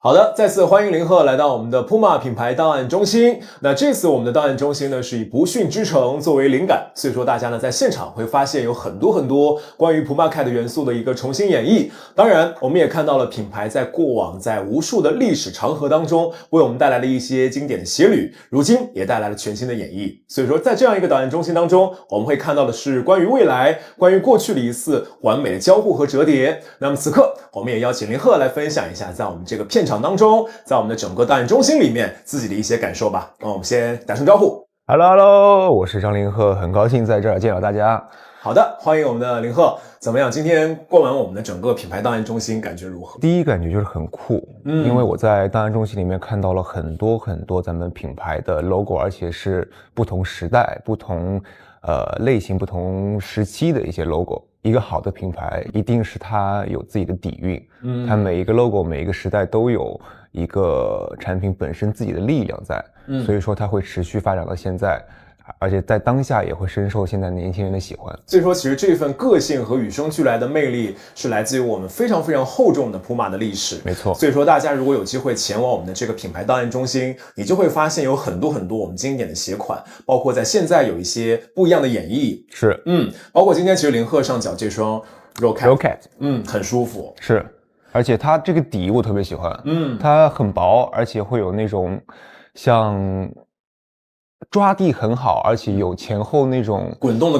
好的，再次欢迎林鹤来到我们的 Puma 品牌档案中心。那这次我们的档案中心呢是以不驯之城作为灵感，所以说大家呢在现场会发现有很多关于 Puma Cat 元素的一个重新演绎。当然，我们也看到了品牌在过往在无数的历史长河当中为我们带来了一些经典的鞋履，如今也带来了全新的演绎。所以说，在这样一个档案中心当中，我们会看到的是关于未来、关于过去的一次完美的交互和折叠。那么此刻，我们也邀请林鹤来分享一下在我们这个片场当中，在我们的整个档案中心里面自己的一些感受吧。我们先打声招呼。Hello， 我是张林鹤，很高兴在这儿见到大家。好的，欢迎我们的林鹤。怎么样？今天逛完我们的整个品牌档案中心，感觉如何？第一感觉就是很酷，因为我在档案中心里面看到了很多咱们品牌的 logo， 而且是不同时代、不同类型、不同时期的一些 logo。一个好的品牌一定是它有自己的底蕴，它每一个 logo、每一个时代都有一个产品本身自己的力量在，所以说它会持续发展到现在。而且在当下也会深受现在年轻人的喜欢。所以说，其实这份个性和与生俱来的魅力是来自于我们非常厚重的Puma的历史。没错。所以说，大家如果有机会前往我们的这个品牌档案中心，你就会发现有很多我们经典的鞋款，包括在现在有一些不一样的演绎。是，包括今天其实林鹤上脚这双 Rocket， 很舒服。是，而且它这个底我特别喜欢，它很薄，而且会有那种像抓地很好，而且有前后那种滚动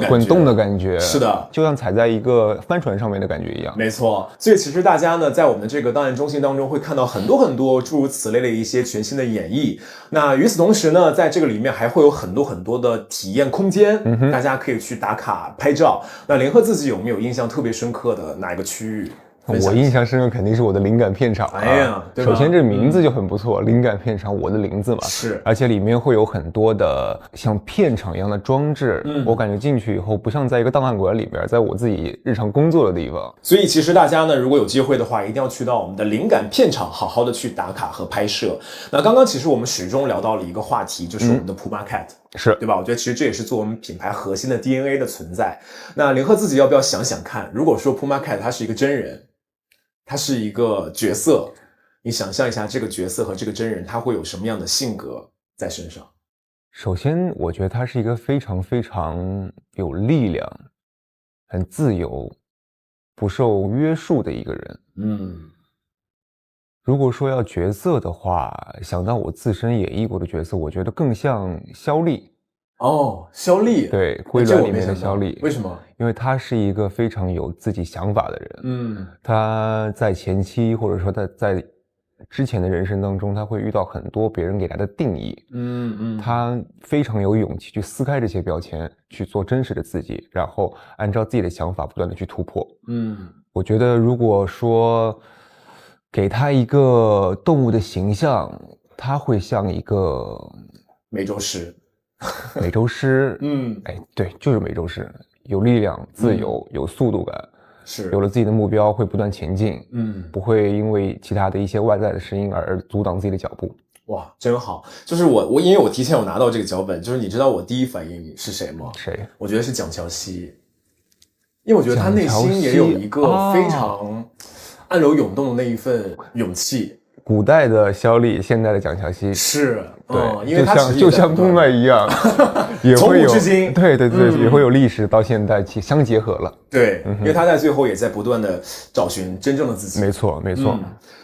的感觉。是的，就像踩在一个帆船上面的感觉一样。没错，所以其实大家呢，在我们的这个档案中心当中会看到很多诸如此类的一些全新的演绎。那与此同时呢，在这个里面还会有很多的体验空间，大家可以去打卡拍照。那林鹤自己有没有印象特别深刻的哪一个区域？我印象深刻肯定是我的灵感片场对吧？首先这名字就很不错，灵感片场，我的林字嘛。是，而且里面会有很多的像片场一样的装置，我感觉进去以后不像在一个档案馆里边，在我自己日常工作的地方。所以其实大家呢，如果有机会的话，一定要去到我们的灵感片场，好好的去打卡和拍摄。那刚刚其实我们始终聊到了一个话题，就是我们的 Puma Cat。是，对吧？我觉得其实这也是做我们品牌核心的 DNA 的存在。那林鹤自己要不要想想看，如果说 Puma Cat 它是一个真人，它是一个角色，你想象一下这个角色和这个真人他会有什么样的性格在身上？首先我觉得他是一个非常有力量、很自由、不受约束的一个人。如果说要角色的话，想到我自身演绎过的角色，我觉得更像肖丽。肖丽。对，归来里面的肖丽。为什么？因为他是一个非常有自己想法的人。他在前期或者说在之前的人生当中，他会遇到很多别人给他的定义。他非常有勇气去撕开这些标签，去做真实的自己，然后按照自己的想法不断的去突破。我觉得如果说给他一个动物的形象，他会像一个美洲狮。对，就是美洲狮，有力量、自由、有速度感，是有了自己的目标会不断前进，不会因为其他的一些外在的声音而阻挡自己的脚步。哇，真好！就是我因为我提前有拿到这个脚本，就是你知道我第一反应是谁吗？谁？我觉得是蒋乔熙，因为我觉得他内心也有一个非常暗流涌动的那一份勇气。古代的肖丽，现代的蒋乔熙，是，对，因为他就像公麦一样，也会有从古至今，对，也会有历史到现代相结合了。对，因为他在最后也在不断的找寻真正的自己。没错。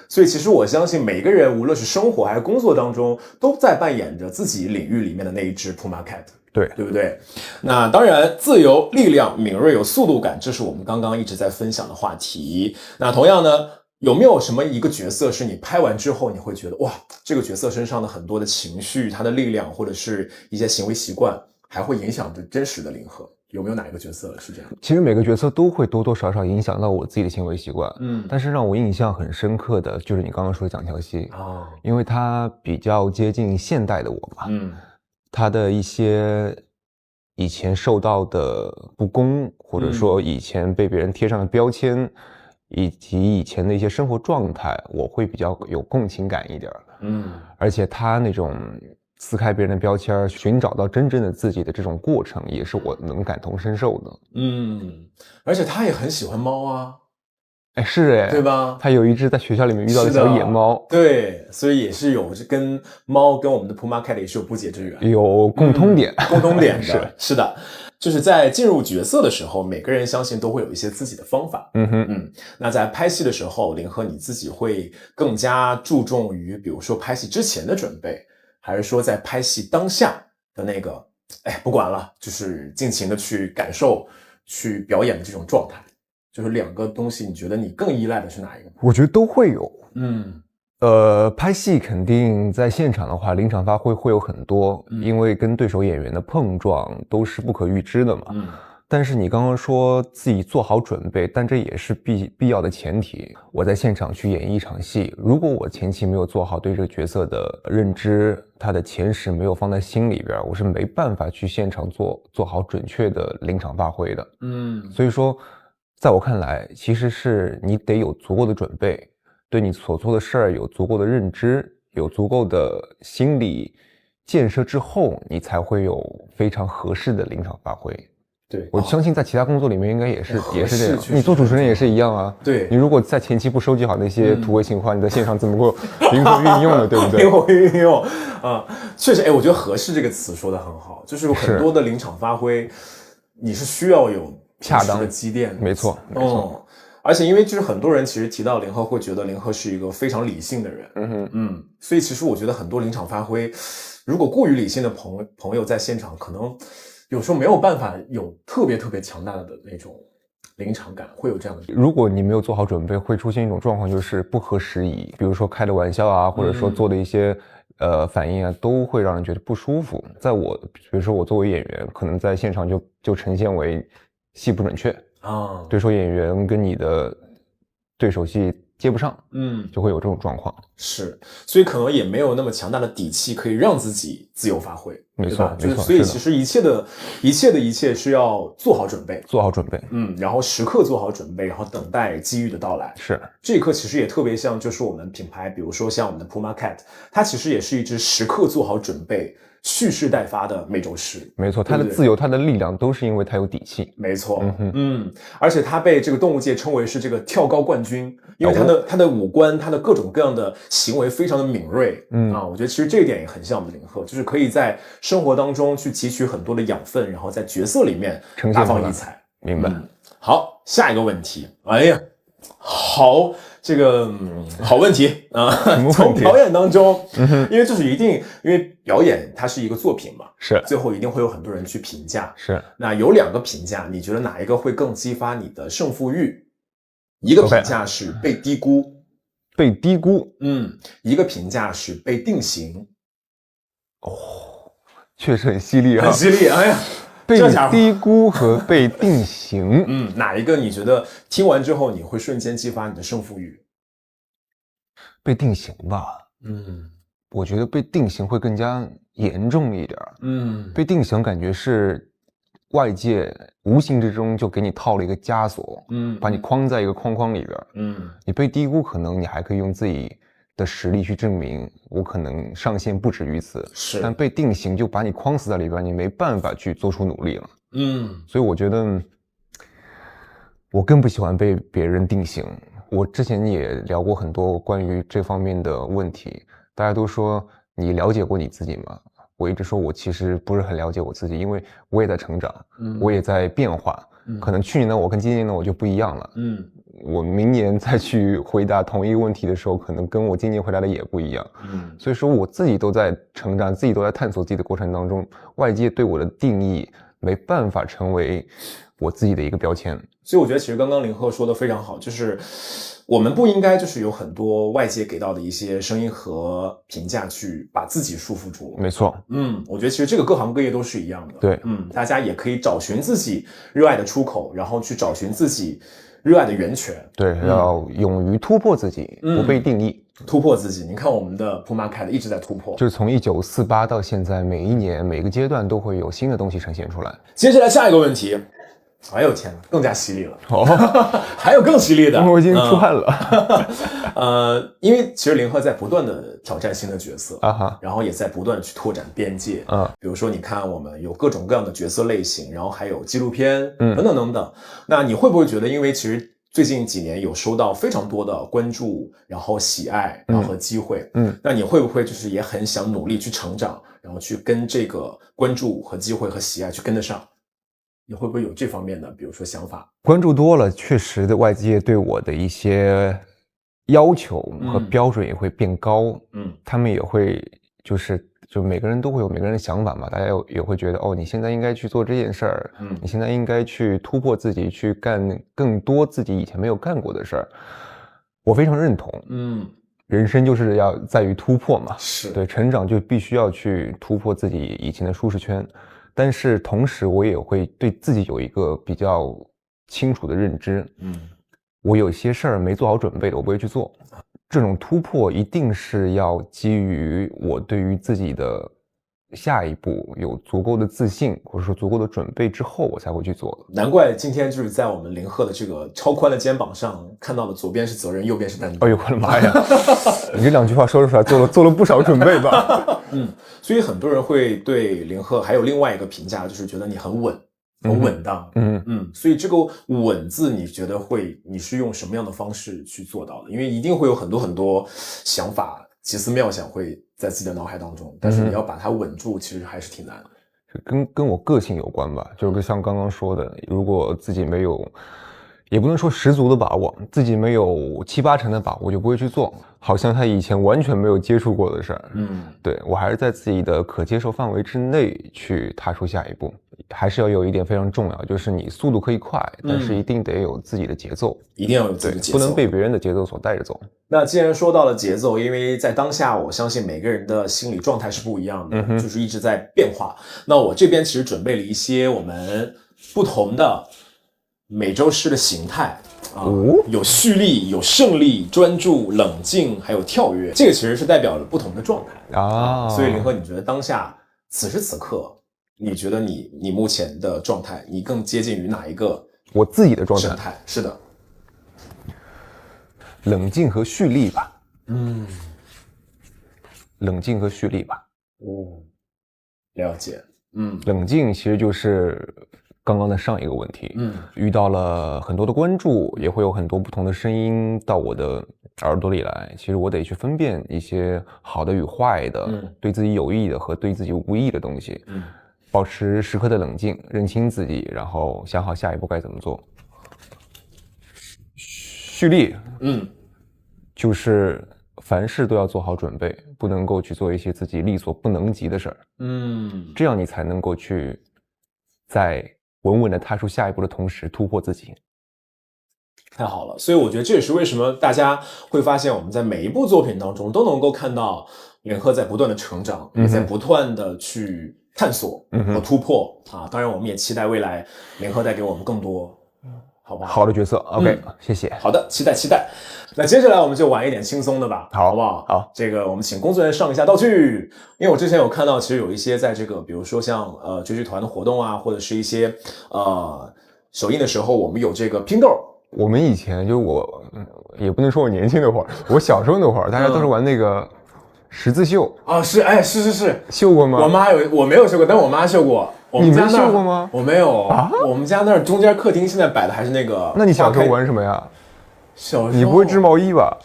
所以其实我相信每个人，无论是生活还是工作当中，都在扮演着自己领域里面的那一只 Puma Cat。对不对？那当然，自由、力量、敏锐、有速度感，这是我们刚刚一直在分享的话题。那同样呢，有没有什么一个角色是你拍完之后你会觉得哇，这个角色身上的很多的情绪、他的力量或者是一些行为习惯还会影响着真实的林鹤？有没有哪一个角色是这样？其实每个角色都会多少影响到我自己的行为习惯。但是让我印象很深刻的就是你刚刚说的蒋乔熙。因为他比较接近现代的我嘛。他的一些以前受到的不公，或者说以前被别人贴上的标签，以及以前的一些生活状态，我会比较有共情感一点。而且他那种撕开别人的标签，寻找到真正的自己的这种过程，也是我能感同身受的。而且他也很喜欢猫啊，哎，是哎，对吧？他有一只在学校里面遇到的小野猫，对，所以也是有跟猫跟我们的 Puma Cat 也是有不解之缘，有共通点，共通点的，是的，就是在进入角色的时候，每个人相信都会有一些自己的方法。那在拍戏的时候，林鹤你自己会更加注重于，比如说拍戏之前的准备，还是说在拍戏当下的那个，哎，不管了，就是尽情的去感受、去表演的这种状态？就是两个东西，你觉得你更依赖的是哪一个？我觉得都会有。拍戏肯定在现场的话，临场发挥会有很多，因为跟对手演员的碰撞都是不可预知的嘛。但是你刚刚说自己做好准备，但这也是必要的前提。我在现场去演绎一场戏，如果我前期没有做好对这个角色的认知，他的前史没有放在心里边，我是没办法去现场做好准确的临场发挥的。所以说在我看来，其实是你得有足够的准备，对你所做的事儿有足够的认知，有足够的心理建设之后，你才会有非常合适的临场发挥。对，我相信在其他工作里面应该也是这样。你做主持人也是一样啊。对，你如果在前期不收集好那些突围情况，你在现场怎么够灵活运用呢？对不对？灵活运用啊，确实，哎，我觉得合适这个词说的很好，就是有很多的临场发挥，你是需要有恰当的积淀。没错，没错。而且因为就是很多人其实提到林鹤会觉得林鹤是一个非常理性的人，所以其实我觉得很多临场发挥，如果过于理性的朋友在现场，可能有时候没有办法有特别强大的那种临场感，会有这样的。如果你没有做好准备，会出现一种状况，就是不合时宜，比如说开的玩笑啊，或者说做的一些反应啊，都会让人觉得不舒服。比如说我作为演员，可能在现场就呈现为戏不准确啊，对手演员跟你的对手戏接不上，就会有这种状况。是，所以可能也没有那么强大的底气可以让自己自由发挥，没错，对吧？就是所以其实一切是要做好准备，然后时刻做好准备，然后等待机遇的到来。是，这一刻其实也特别像，就是我们品牌，比如说像我们的 Puma Cat， 它其实也是一只时刻做好准备、蓄势待发的美洲狮。没错，它的自由、它的力量都是因为它有底气。没错，而且它被这个动物界称为是这个跳高冠军，因为它的五官、它的各种各样的行为非常的敏锐。我觉得其实这一点也很像我们的林鹤，就是可以在生活当中去汲取很多的养分，然后在角色里面大放异彩。明白。好，下一个问题。哎呀，好，这个好问题啊！从表演当中，因为就是因为表演它是一个作品嘛，是最后一定会有很多人去评价。是，那有两个评价，你觉得哪一个会更激发你的胜负欲？一个评价是被低估，一个评价是被定型。哦，确实很犀利啊，很犀利！哎呀。被低估和被定型，哪一个你觉得听完之后你会瞬间激发你的胜负欲？被定型吧，我觉得被定型会更加严重一点。被定型感觉是外界无形之中就给你套了一个枷锁，把你框在一个框里边。你被低估，可能你还可以用自己的实力去证明我可能上限不止于此，但被定型就把你框死在里边，你没办法去做出努力了。所以我觉得我更不喜欢被别人定型。我之前也聊过很多关于这方面的问题，大家都说你了解过你自己吗？我一直说我其实不是很了解我自己，因为我也在成长，我也在变化，可能去年的我跟今年的我就不一样了。我明年再去回答同一个问题的时候，可能跟我今年回答的也不一样。所以说我自己都在成长，自己都在探索自己的过程当中，外界对我的定义没办法成为我自己的一个标签。所以我觉得其实刚刚林鹤说的非常好，就是我们不应该就是有很多外界给到的一些声音和评价去把自己束缚住。没错。我觉得其实这个各行各业都是一样的。对。大家也可以找寻自己热爱的出口，然后去找寻自己热爱的源泉。对，要勇于突破自己，不被定义。突破自己，你看我们的 Puma Cat 一直在突破，就是从1948到现在，每一年每个阶段都会有新的东西呈现出来。接下来下一个问题，哎呦天哪，更加犀利了！还有更犀利的，我已经出汗了。因为其实林鹤在不断的挑战新的角色然后也在不断去拓展边界比如说你看我们有各种各样的角色类型，然后还有纪录片等等。那你会不会觉得，因为其实最近几年有收到非常多的关注，然后喜爱，然后和机会。那你会不会就是也很想努力去成长，然后去跟这个关注和机会和喜爱去跟得上？你会不会有这方面的，比如说想法？关注多了，确实的外界对我的一些要求和标准也会变高。他们也会就每个人都会有每个人的想法嘛，大家也会觉得你现在应该去做这件事儿，你现在应该去突破自己，去干更多自己以前没有干过的事儿。我非常认同。人生就是要在于突破嘛，是对，成长就必须要去突破自己以前的舒适圈。但是同时我也会对自己有一个比较清楚的认知。我有些事儿没做好准备的，我不会去做。这种突破一定是要基于我对于自己的下一步有足够的自信，或者说足够的准备之后，我才会去做的。难怪今天就是在我们林鹤的这个超宽的肩膀上看到的，左边是责任，右边是担当。哎呦我的妈呀！你这两句话说出来，做了不少准备吧？所以很多人会对林鹤还有另外一个评价，就是觉得你很稳。很稳当。所以这个稳字你觉得你是用什么样的方式去做到的？因为一定会有很多想法奇思妙想会在自己的脑海当中，但是你要把它稳住其实还是挺难的。跟我个性有关吧，就是像刚刚说的，如果自己没有，也不能说十足的把握，自己没有7、8成的把握就不会去做，好像他以前完全没有接触过的事儿。对，我还是在自己的可接受范围之内去踏出下一步。还是要有一点非常重要，就是你速度可以快，但是一定得有自己的节奏。一定要有自己的节奏，不能被别人的节奏所带着走。那既然说到了节奏，因为在当下我相信每个人的心理状态是不一样的，就是一直在变化。那我这边其实准备了一些我们不同的每周诗的形态有蓄力，有胜利，专注，冷静，还有跳跃。这个其实是代表了不同的状态所以林鹤，你觉得当下此时此刻，你觉得你目前的状态，你更接近于哪一个？我自己的状态是的，冷静和蓄力吧。冷静和蓄力吧。了解。冷静其实就是刚刚的上一个问题。遇到了很多的关注，也会有很多不同的声音到我的耳朵里来。其实我得去分辨一些好的与坏的，对自己有益的和对自己无益的东西。保持时刻的冷静，认清自己，然后想好下一步该怎么做。蓄力，就是凡事都要做好准备，不能够去做一些自己力所不能及的事儿。这样你才能够去在稳稳的踏出下一步的同时突破自己。太好了，所以我觉得这也是为什么大家会发现我们在每一部作品当中都能够看到林鹤在不断的成长，也在不断的去探索和突破当然我们也期待未来林鹤带给我们更多好不好？好的角色 OK、谢谢。好的，期待。那接下来我们就玩一点轻松的吧，好不好？好，这个我们请工作人员上一下道具，因为我之前有看到其实有一些在这个比如说像追剧团的活动或者是一些首映的时候我们有这个拼豆。我们以前就也不能说我年轻那会儿，我小时候那会儿大家都是玩那个十字绣是绣过吗？我没有绣过，但我妈绣过。你没绣过吗？我没有我们家那儿中间客厅现在摆的还是那个。那你小时候玩什么呀？小时候你不会织毛衣吧？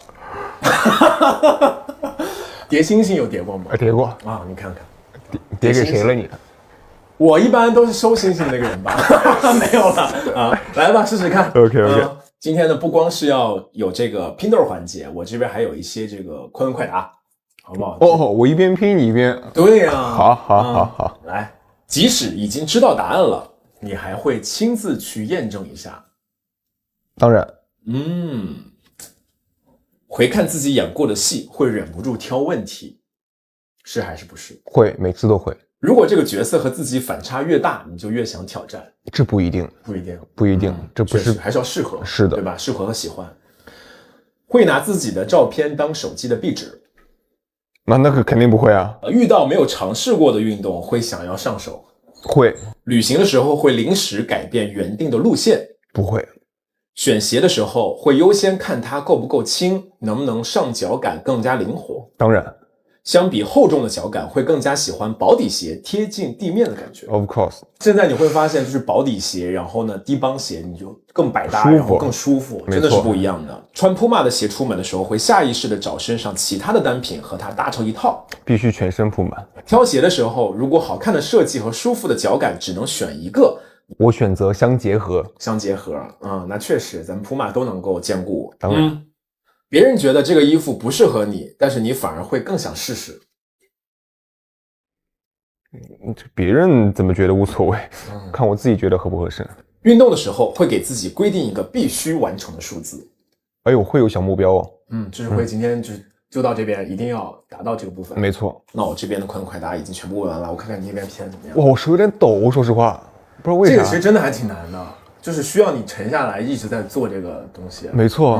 叠星星有叠过吗？叠过你看看叠给谁了你？我一般都是收星星那个人吧。没有了来吧试试看。 OK、今天呢不光是要有这个拼豆环节，我这边还有一些这个快问快答，好不好？我一边拼你一边。对呀。好来，即使已经知道答案了，你还会亲自去验证一下？当然。回看自己演过的戏，会忍不住挑问题，是还是不是？会，每次都会。如果这个角色和自己反差越大，你就越想挑战。这不一定，这不是，还是要适合，是的，对吧？适合和喜欢。会拿自己的照片当手机的壁纸？那个肯定不会啊。遇到没有尝试过的运动，会想要上手？会。旅行的时候会临时改变原定的路线？不会。选鞋的时候会优先看它够不够轻，能不能上脚感更加灵活？当然。相比厚重的脚感，会更加喜欢薄底鞋贴近地面的感觉。Of course， 现在你会发现，就是薄底鞋，然后呢低帮鞋，你就更百搭，然后更舒服，真的是不一样的。穿 Puma 的鞋出门的时候，会下意识的找身上其他的单品和它搭成一套，必须全身铺满。挑鞋的时候，如果好看的设计和舒服的脚感只能选一个，我选择相结合。相结合，那确实，咱们 Puma 都能够兼顾。当然。别人觉得这个衣服不适合你，但是你反而会更想试试。别人怎么觉得无所谓，看我自己觉得合不合适。运动的时候会给自己规定一个必须完成的数字。哎呦，会有小目标哦。就是会今天就到这边，一定要达到这个部分。没错。那我这边的快问快答已经全部问完了，我看看你那边偏怎么样。哇，我手有点抖，说实话，不知道为啥。这个其实真的还挺难的，就是需要你沉下来一直在做这个东西。没错。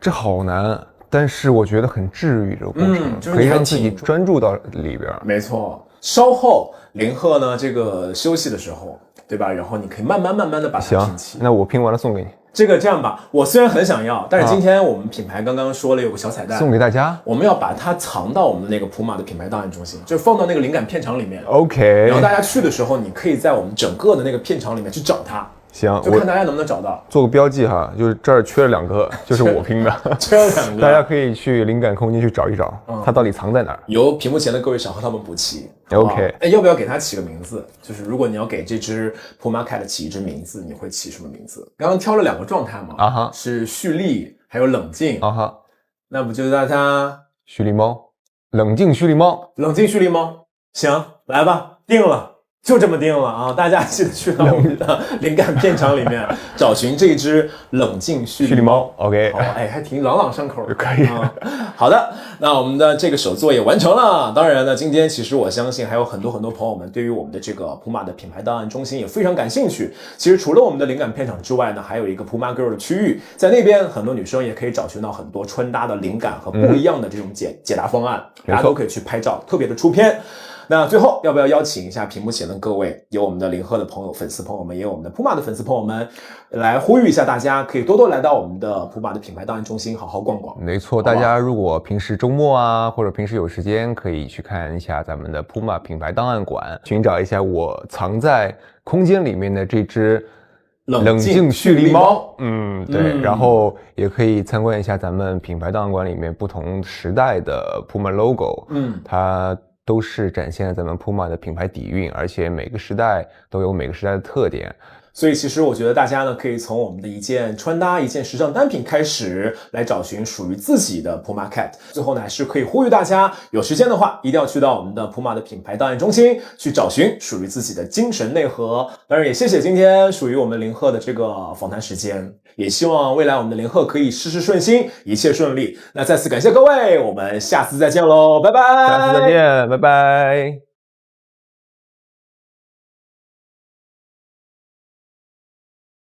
这好难，但是我觉得很治愈这个过程，就是可以让自己专注到里边。没错，稍后林鹤呢这个休息的时候，对吧？然后你可以慢慢的把它拼齐。那我拼完了送给你。这样吧，我虽然很想要，但是今天我们品牌刚刚说了有个小彩蛋，送给大家。我们要把它藏到我们的那个普马的品牌档案中心，就是放到那个灵感片场里面。OK。然后大家去的时候，你可以在我们整个的那个片场里面去找它。行，就看大家能不能找到，做个标记哈，就是这儿缺了2个，就是我拼的，缺了2个，大家可以去灵感空间去找一找，它到底藏在哪儿。由屏幕前的各位小和他们补齐。OK， 要不要给它起个名字？就是如果你要给这只 Puma Cat 起一只名字，你会起什么名字？刚刚挑了2个状态嘛，是蓄力还有冷静那不就叫它蓄力猫，冷静蓄力猫，冷静蓄力猫。行，来吧，定了。就这么定了啊！大家记得去到我们的灵感片场里面找寻这只冷静蓄力猫。OK， 还挺朗朗上口的，可以。好的，那我们的这个手作也完成了。当然呢，今天其实我相信还有很多朋友们对于我们的这个 Puma 的品牌档案中心也非常感兴趣。其实除了我们的灵感片场之外呢，还有一个 Puma Girl 的区域，在那边很多女生也可以找寻到很多穿搭的灵感和不一样的这种解答方案，大家都可以去拍照，特别的出片。那最后要不要邀请一下屏幕前的各位，有我们的林鹤的粉丝朋友们，也有我们的 Puma 的粉丝朋友们，来呼吁一下大家，可以多多来到我们的 Puma 的品牌档案中心好好逛逛。没错，大家如果平时周末啊，或者平时有时间，可以去看一下咱们的 Puma 品牌档案馆，寻找一下我藏在空间里面的这只冷静蓄力猫。对，然后也可以参观一下咱们品牌档案馆里面不同时代的 Puma logo。它都是展现了咱们 Puma 的品牌底蕴，而且每个时代都有每个时代的特点。所以其实我觉得大家呢，可以从我们的一件穿搭、一件时尚单品开始，来找寻属于自己的 Puma Cat。最后呢，还是可以呼吁大家，有时间的话，一定要去到我们的 Puma 的品牌档案中心，去找寻属于自己的精神内核。当然，也谢谢今天属于我们林鹤的这个访谈时间，也希望未来我们的林鹤可以事事顺心，一切顺利。那再次感谢各位，我们下次再见喽，拜拜！下次再见，拜拜。